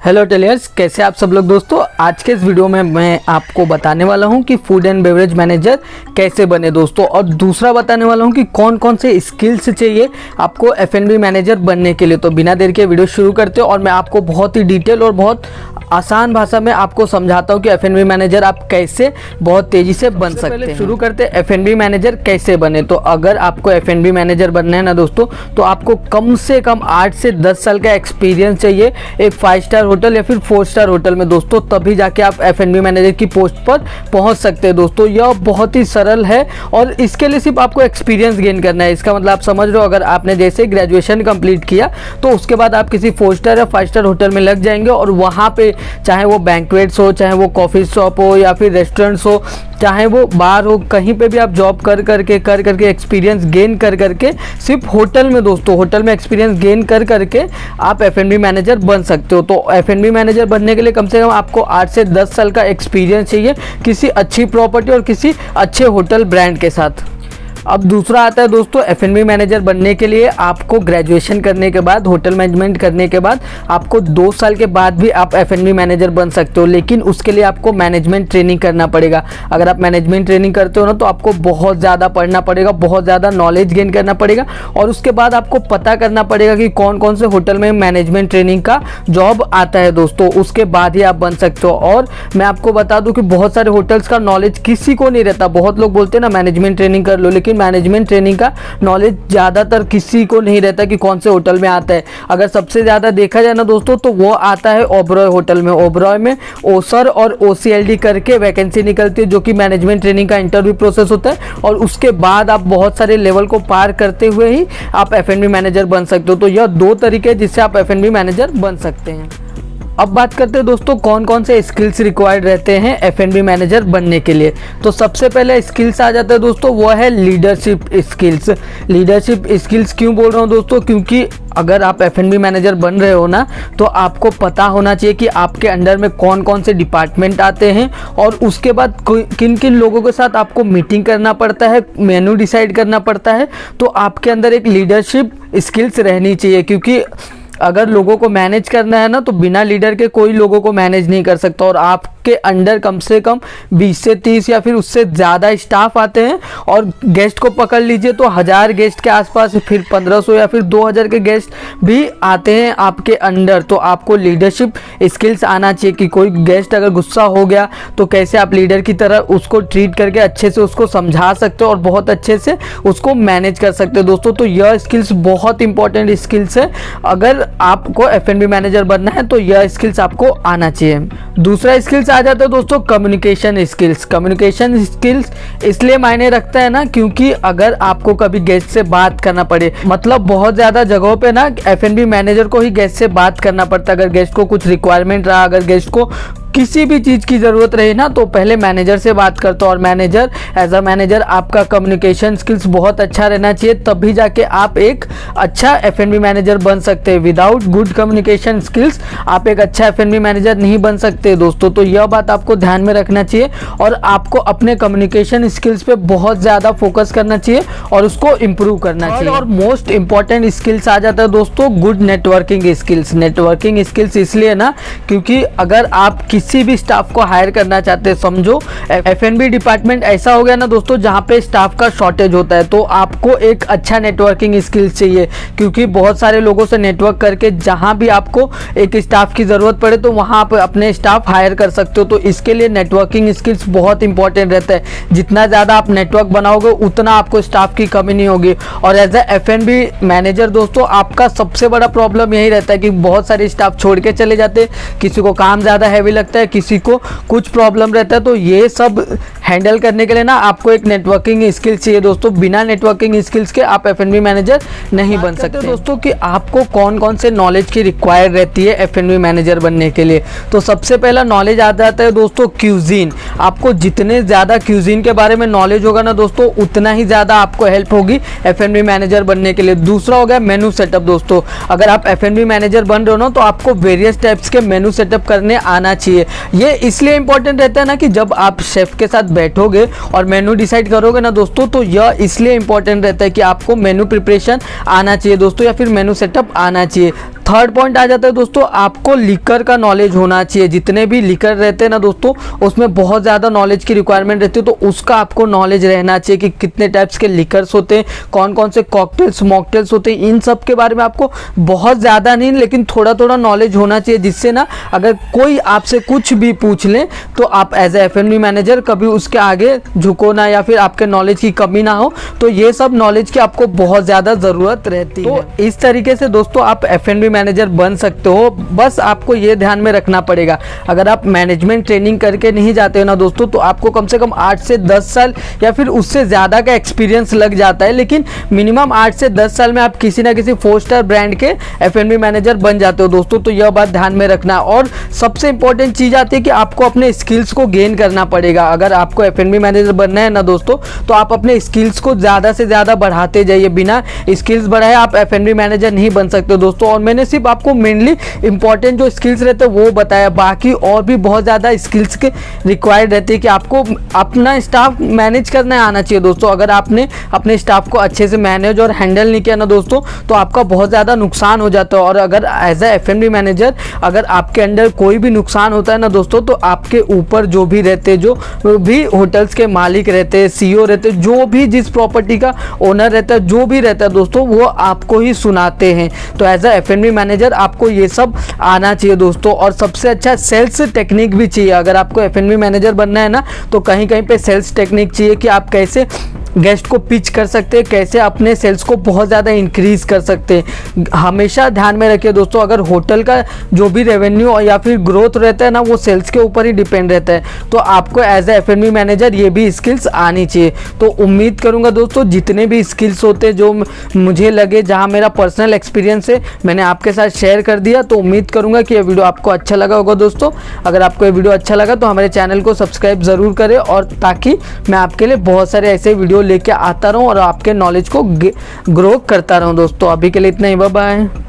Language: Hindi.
हेलो टेलियर्स, कैसे आप सब लोग दोस्तों। आज के इस वीडियो में मैं आपको बताने वाला हूं कि फूड एंड बेवरेज मैनेजर कैसे बने दोस्तों, और दूसरा बताने वाला हूं कि कौन कौन से स्किल्स चाहिए आपको F&B मैनेजर बनने के लिए। तो बिना देर के वीडियो शुरू करते हो और मैं आपको बहुत ही डिटेल और बहुत आसान भाषा में आपको समझाता हूं कि F&B मैनेजर आप कैसे बहुत तेज़ी से बन सकते हैं। शुरू करते हैं F&B मैनेजर कैसे बने। तो अगर आपको F&B मैनेजर बनना है ना दोस्तों, तो आपको कम से कम 8 से 10 साल का एक्सपीरियंस चाहिए एक 5 स्टार होटल या फिर 4 स्टार होटल में दोस्तों, तभी जाके आप F&B मैनेजर की पोस्ट पर पहुंच सकते हैं दोस्तों। यह बहुत ही सरल है और इसके लिए सिर्फ आपको एक्सपीरियंस गेन करना है। इसका मतलब आप समझ रहे हो, अगर आपने जैसे ग्रेजुएशन कंप्लीट किया तो उसके बाद आप किसी 4 स्टार या 5 स्टार होटल में लग जाएंगे और वहाँ पे चाहे वो बैंक्वेट्स हो, चाहे वो कॉफ़ी शॉप हो या फिर रेस्टोरेंट्स हो, चाहे वो बार हो, कहीं पे भी आप जॉब कर करके एक्सपीरियंस गेन कर करके सिर्फ होटल में दोस्तों, होटल में एक्सपीरियंस गेन कर करके आप F&B मैनेजर बन सकते हो। तो F&B मैनेजर बनने के लिए कम से कम आपको 8 से 10 साल का एक्सपीरियंस चाहिए किसी अच्छी प्रॉपर्टी और किसी अच्छे होटल ब्रांड के साथ। अब दूसरा आता है दोस्तों, F&B मैनेजर बनने के लिए आपको ग्रेजुएशन करने के बाद, होटल मैनेजमेंट करने के बाद आपको 2 साल के बाद भी आप F&B मैनेजर बन सकते हो, लेकिन उसके लिए आपको मैनेजमेंट ट्रेनिंग करना पड़ेगा। अगर आप मैनेजमेंट ट्रेनिंग करते हो ना, तो आपको बहुत ज़्यादा पढ़ना पड़ेगा, बहुत ज़्यादा नॉलेज गेन करना पड़ेगा और उसके बाद आपको पता करना पड़ेगा कि कौन कौन से होटल में मैनेजमेंट ट्रेनिंग का जॉब आता है दोस्तों, उसके बाद ही आप बन सकते हो। और मैं आपको बता दूँ कि बहुत सारे होटल्स का नॉलेज किसी को नहीं रहता। बहुत लोग बोलते हैं ना मैनेजमेंट ट्रेनिंग कर लो, लेकिन मैनेजमेंट ट्रेनिंग का नॉलेज ज़्यादातर किसी को नहीं रहता कि कौन से होटल में आता है। अगर सबसे ज़्यादा देखा जाए ना दोस्तों, तो वो आता है ओबरॉय होटल में। ओबरॉय में ओसर और OCLD करके वैकेंसी निकलती है, जो कि मैनेजमेंट ट्रेनिंग का इंटरव्यू प्रोसेस होता है और उसके बाद आप बहुत सारे लेवल को पार करते हुए ही आप F&B मैनेजर बन सकते हो। तो यह 2 तरीके जिससे आप F&B मैनेजर बन सकते हैं। अब बात करते हैं दोस्तों कौन कौन से स्किल्स रिक्वायर्ड रहते हैं F&B मैनेजर बनने के लिए। तो सबसे पहले स्किल्स आ जाता है दोस्तों, वो है लीडरशिप स्किल्स। लीडरशिप स्किल्स क्यों बोल रहा हूँ दोस्तों, क्योंकि अगर आप F&B मैनेजर बन रहे हो ना, तो आपको पता होना चाहिए कि आपके अंडर में कौन कौन से डिपार्टमेंट आते हैं और उसके बाद किन किन लोगों के साथ आपको मीटिंग करना पड़ता है, मेन्यू डिसाइड करना पड़ता है। तो आपके अंदर एक लीडरशिप स्किल्स रहनी चाहिए, क्योंकि अगर लोगों को मैनेज करना है ना, तो बिना लीडर के कोई लोगों को मैनेज नहीं कर सकता। और आपके अंडर कम से कम 20 से 30 या फिर उससे ज़्यादा स्टाफ आते हैं और गेस्ट को पकड़ लीजिए तो 1000 गेस्ट के आसपास, फिर 1500 या फिर 2000 के गेस्ट भी आते हैं आपके अंडर। तो आपको लीडरशिप स्किल्स आना चाहिए कि कोई गेस्ट अगर गुस्सा हो गया तो कैसे आप लीडर की तरह उसको ट्रीट करके अच्छे से उसको समझा सकते हो और बहुत अच्छे से उसको मैनेज कर सकते हो दोस्तों। तो यह स्किल्स बहुत इंपॉर्टेंट स्किल्स है। अगर आपको F&B मैनेजर बनना है तो यह स्किल्स आपको आना चाहिए। दूसरा स्किल्स आ जाता है दोस्तों कम्युनिकेशन स्किल्स। कम्युनिकेशन स्किल्स इसलिए मायने रखता है ना, क्योंकि अगर आपको कभी गेस्ट से बात करना पड़े, मतलब बहुत ज़्यादा जगहों पे ना F&B मैनेजर को ही गेस्ट से बात करना पड़ता है। अगर गेस्ट को कुछ रिक्वायरमेंट रहा, अगर गेस्ट को किसी भी चीज़ की ज़रूरत रही ना, तो पहले मैनेजर से बात करते हो। और मैनेजर एज अ मैनेजर आपका कम्युनिकेशन स्किल्स बहुत अच्छा रहना चाहिए, तभी जाके आप एक अच्छा F&B मैनेजर बन सकते हैं। विदाउट गुड कम्युनिकेशन स्किल्स आप एक अच्छा F&B मैनेजर नहीं बन सकते दोस्तों। तो यह बात आपको ध्यान में रखना चाहिए और आपको अपने कम्युनिकेशन स्किल्स पे बहुत ज़्यादा फोकस करना चाहिए और उसको इम्प्रूव करना चाहिए। और मोस्ट इंपॉर्टेंट स्किल्स आ जाता है दोस्तों good networking skills. Networking skills इसलिए ना, क्योंकि अगर आप किसी भी स्टाफ को हायर करना चाहते हैं, समझो F&B डिपार्टमेंट ऐसा हो गया ना दोस्तों जहाँ पे स्टाफ का शॉर्टेज होता है, तो आपको एक अच्छा नेटवर्किंग स्किल्स चाहिए, क्योंकि बहुत सारे लोगों से नेटवर्क करके जहाँ भी आपको एक स्टाफ की ज़रूरत पड़े तो वहाँ आप अपने स्टाफ हायर कर सकते हो। तो इसके लिए नेटवर्किंग स्किल्स बहुत इंपॉर्टेंट रहता है। जितना ज़्यादा आप नेटवर्क बनाओगे उतना आपको स्टाफ की कमी नहीं होगी। और एज अ F&B मैनेजर दोस्तों आपका सबसे बड़ा प्रॉब्लम यही रहता है कि बहुत सारे स्टाफ छोड़ के चले जाते हैं, किसी को काम ज़्यादा हैवी लगता है, किसी को कुछ प्रॉब्लम रहता है। तो ये सब हैंडल करने के लिए ना आपको एक नेटवर्किंग स्किल्स चाहिए दोस्तों। बिना नेटवर्किंग स्किल्स के आप F&B मैनेजर नहीं बन सकते दोस्तों। कि आपको कौन कौन से नॉलेज की रिक्वायर रहती है F&B मैनेजर बनने के लिए। तो सबसे पहला नॉलेज आ जाता है दोस्तों क्यूजीन। आपको जितने ज़्यादा क्यूजीन के बारे में नॉलेज होगा ना दोस्तों, उतना ही ज़्यादा आपको हेल्प होगी F&B मैनेजर बनने के लिए। दूसरा हो गया मेनू सेटअप दोस्तों। अगर आप F&B मैनेजर बन रहे हो ना, तो आपको वेरियस टाइप्स के मेनू सेटअप करने आना चाहिए। ये इसलिए इंपॉर्टेंट रहता है ना कि जब आप शेफ के साथ बैठोगे और मेनू डिसाइड करोगे ना दोस्तों, तो यह इसलिए इंपॉर्टेंट रहता है कि आपको मेनू प्रिपरेशन आना चाहिए दोस्तों, या फिर मेनू सेटअप आना चाहिए। थर्ड पॉइंट आ जाता है दोस्तों, आपको लिकर का नॉलेज होना चाहिए। जितने भी लिकर रहते हैं ना दोस्तों, उसमें बहुत ज़्यादा नॉलेज की रिक्वायरमेंट रहती है, तो उसका आपको नॉलेज रहना चाहिए कि कितने टाइप्स के लिकर्स होते हैं, कौन कौन से कॉकटेल्स मॉकटेल्स होते हैं, इन सब के बारे में आपको बहुत ज़्यादा नहीं लेकिन थोड़ा थोड़ा नॉलेज होना चाहिए, जिससे ना अगर कोई आपसे कुछ भी पूछ ले तो आप एज ए F&B मैनेजर कभी उसके आगे झुको ना, या फिर आपके नॉलेज की कमी ना हो। तो ये सब नॉलेज की आपको बहुत ज़्यादा ज़रूरत रहती है। तो इस तरीके से दोस्तों आप F&B मैनेजर बन सकते हो। बस आपको ये ध्यान में रखना पड़ेगा, अगर आप मैनेजमेंट ट्रेनिंग करके नहीं जाते हो ना दोस्तों, तो आपको कम से कम 8 से 10 साल या फिर उससे ज़्यादा का एक्सपीरियंस लग जाता है, लेकिन मिनिमम 8 से 10 साल में आप किसी ना किसी 4 स्टार ब्रांड के F&B मैनेजर बन जाते हो दोस्तों। तो यह बात ध्यान में रखना। और सबसे इंपॉर्टेंट चीज़ आती है कि आपको अपने स्किल्स को गेन करना पड़ेगा। अगर आपको F&B मैनेजर बनना है ना दोस्तों, तो आप अपने स्किल्स को ज़्यादा से ज़्यादा बढ़ाते जाइए। बिना स्किल्स बढ़ाए आप F&B मैनेजर नहीं बन सकते दोस्तों। और मैंने सिर्फ आपको मेनली इंपॉर्टेंट जो स्किल्स रहते हैं वो बताया, बाकी और भी बहुत ज़्यादा स्किल्स के रिक्वायर्ड रहती है कि आपको अपना स्टाफ मैनेज करना आना चाहिए दोस्तों। अगर आपने अपने स्टाफ को अच्छे से मैनेज और हैंडल नहीं किया ना दोस्तों, तो आपका बहुत ज़्यादा नुकसान हो जाता है। और अगर एज ए F&B मैनेजर अगर आपके अंडर कोई भी नुकसान होता है ना दोस्तों, तो आपके ऊपर जो भी रहते हैं, जो भी होटल्स के मालिक रहते हैं, CEO रहते हैं, जो भी जिस प्रॉपर्टी का ओनर रहता है, जो भी रहता है दोस्तों, वो आपको ही सुनाते हैं। तो एज ए F&B मैनेजर आपको ये सब आना चाहिए दोस्तों। और सबसे अच्छा सेल्स टेक्निक भी चाहिए। अगर आपको F&B मैनेजर बनना है ना, तो कहीं कहीं पे सेल्स टेक्निक चाहिए कि आप कैसे गेस्ट को पिच कर सकते हैं, कैसे अपने सेल्स को बहुत ज़्यादा इंक्रीज कर सकते हैं। हमेशा ध्यान में रखिए दोस्तों, अगर होटल का जो भी रेवेन्यू या फिर ग्रोथ रहता है ना, वो सेल्स के ऊपर ही डिपेंड रहता है। तो आपको एज ए F&B मैनेजर ये भी स्किल्स आनी चाहिए। तो उम्मीद करूंगा दोस्तों जितने भी स्किल्स होते हैं जो मुझे लगे, जहां मेरा पर्सनल एक्सपीरियंस है, मैंने आपके साथ शेयर कर दिया। तो उम्मीद करूंगा कि ये वीडियो आपको अच्छा लगा होगा दोस्तों। अगर आपको ये वीडियो अच्छा लगा तो हमारे चैनल को सब्सक्राइब ज़रूर करें, और ताकि मैं आपके लिए बहुत सारे ऐसे वीडियो लेके आता रहूं और आपके नॉलेज को ग्रो करता रहूं दोस्तों। अभी के लिए इतना ही, बाय बाय।